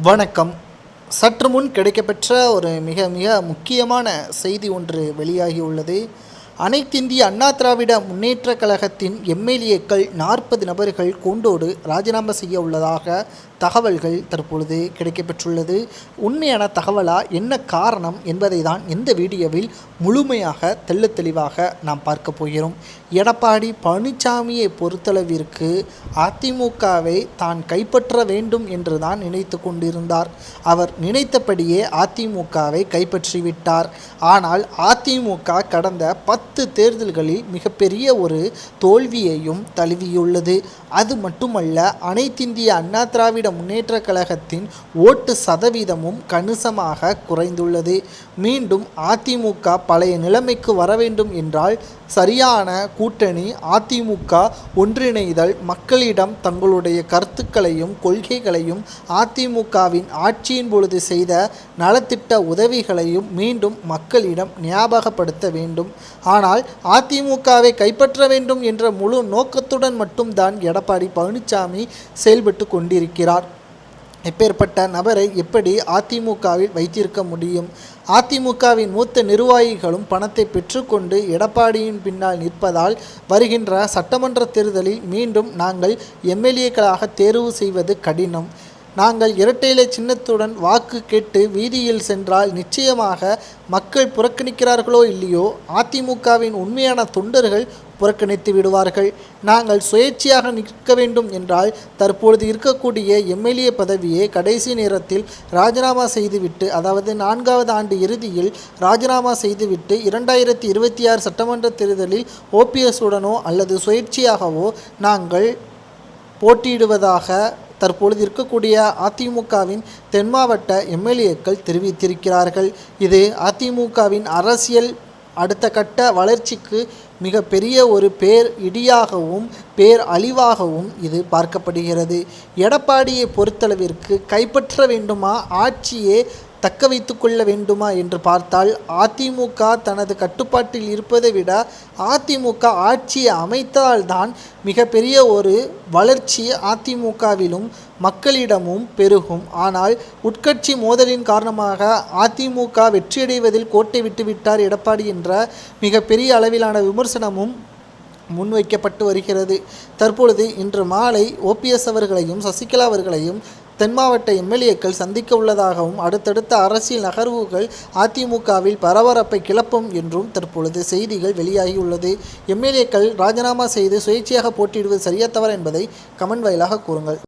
வணக்கம். சற்று முன் கிடைக்கப்பெற்ற ஒரு மிக மிக முக்கியமான செய்தி ஒன்று வெளியாகியுள்ளது. அனைத்திந்திய அண்ணா திராவிட முன்னேற்றக் கழகத்தின் எம்எல்ஏக்கள் 40 நபர்கள் கூண்டோடு ராஜினாமா செய்ய உள்ளதாக தகவல்கள் தற்பொழுது கிடைக்கப்பெற்றுள்ளது. உண்மையான தகவலா, என்ன காரணம் என்பதை தான் இந்த வீடியோவில் முழுமையாக தெளிவாக நாம் பார்க்க போகிறோம். எடப்பாடி பழனிசாமியை பொறுத்தளவிற்கு அதிமுகவை தான் கைப்பற்ற வேண்டும் என்று தான் நினைத்து கொண்டிருந்தார். அவர் நினைத்தபடியே அதிமுகவை கைப்பற்றிவிட்டார். ஆனால் அதிமுக கடந்த 10 தேர்தல்களில் மிகப்பெரிய ஒரு தோல்வியையும் தழுவியுள்ளது. அது மட்டுமல்ல, அனைத்திந்திய அண்ணா திராவிட முன்னேற்ற கழகத்தின் ஓட்டு சதவீதமும் கணிசமாக குறைந்துள்ளது. மீண்டும் அதிமுக பழைய நிலைமைக்கு வர வேண்டும் என்றால் சரியான கூட்டணி, அதிமுக ஒன்றிணைதல், மக்களிடம் தங்களுடைய கருத்துக்களையும் கொள்கைகளையும் அதிமுகவின் ஆட்சியின் பொழுது செய்த நலத்திட்ட உதவிகளையும் மீண்டும் மக்களிடம் ஞாபகப்படுத்த வேண்டும். ஆனால் அதிமுகவை கைப்பற்ற வேண்டும் என்ற முழு நோக்கத்துடன் மட்டும்தான் எடப்பாடி பழனிசாமி செயல்பட்டு கொண்டிருக்கிறார். இப்பேற்பட்ட நபரை எப்படி அதிமுகவில் வைத்திருக்க முடியும்? அதிமுகவின் மூத்த நிர்வாகிகளும் பணத்தை பெற்றுக்கொண்டு எடப்பாடியின் பின்னால் நிற்பதால் வருகின்ற சட்டமன்ற தேர்தலில் மீண்டும் நாங்கள் எம்எல்ஏக்களாக தேர்வு செய்வது கடினம். நாங்கள் இரட்டை இலை சின்னத்துடன் வாக்கு கேட்டு வீதியில் சென்றால் நிச்சயமாக மக்கள் புறக்கணிக்கிறார்களோ இல்லையோ, அதிமுகவின் உண்மையான தொண்டர்கள் புறக்கணித்து விடுவார்கள். நாங்கள் சுயேட்சையாக நிற்க வேண்டும் என்றால் தற்பொழுது இருக்கக்கூடிய எம்எல்ஏ பதவியை கடைசி நேரத்தில் ராஜினாமா செய்துவிட்டு, அதாவது 4வது ஆண்டு இறுதியில் ராஜினாமா செய்துவிட்டு 2026 சட்டமன்ற தேர்தலில் ஓபிஎஸ் உடனோ அல்லது சுயேட்சையாகவோ நாங்கள் போட்டியிடுவதாக தற்பொழுது இருக்கக்கூடிய அதிமுகவின் தென் மாவட்ட எம்எல்ஏக்கள் தெரிவித்திருக்கிறார்கள். இது அதிமுகவின் அரசியல் அடுத்த கட்ட வளர்ச்சிக்கு மிக பெரிய ஒரு பேர் இடியாகவும் பேர் அழிவாகவும் இது பார்க்கப்படுகிறது. எடப்பாடியை பொறுத்தளவிற்கு கைப்பற்ற வேண்டுமா, ஆட்சியே தக்க வைத்து கொள்ள வேண்டுமா என்று பார்த்தால், அதிமுக தனது கட்டுப்பாட்டில் இருப்பதை விட அதிமுக ஆட்சியை அமைத்தால்தான் மிகப்பெரிய ஒரு வளர்ச்சி அதிமுகவிலும் மக்களிடமும் பெருகும். ஆனால் உட்கட்சி மோதலின் காரணமாக அதிமுக வெற்றியடைவதில் கோட்டை விட்டுவிட்டார் எடப்பாடி என்ற மிகப்பெரிய அளவிலான விமர்சனமும் முன்வைக்கப்பட்டு வருகிறது. தற்பொழுது இன்று மாலை ஓபிஎஸ் அவர்களையும் சசிகலா அவர்களையும் தென் மாவட்ட எம்எல்ஏக்கள் சந்திக்க உள்ளதாகவும் அடுத்தடுத்த அரசியல் நகர்வுகள் அதிமுகவில் பரபரப்பை கிளப்பும் என்றும் தற்பொழுது செய்திகள் வெளியாகியுள்ளது. எம்எல்ஏக்கள் ராஜினாமா செய்து சுயேட்சையாக போட்டியிடுவது சரியா தவறு என்பதை கமெண்ட் வாயிலாக கூறுங்கள்.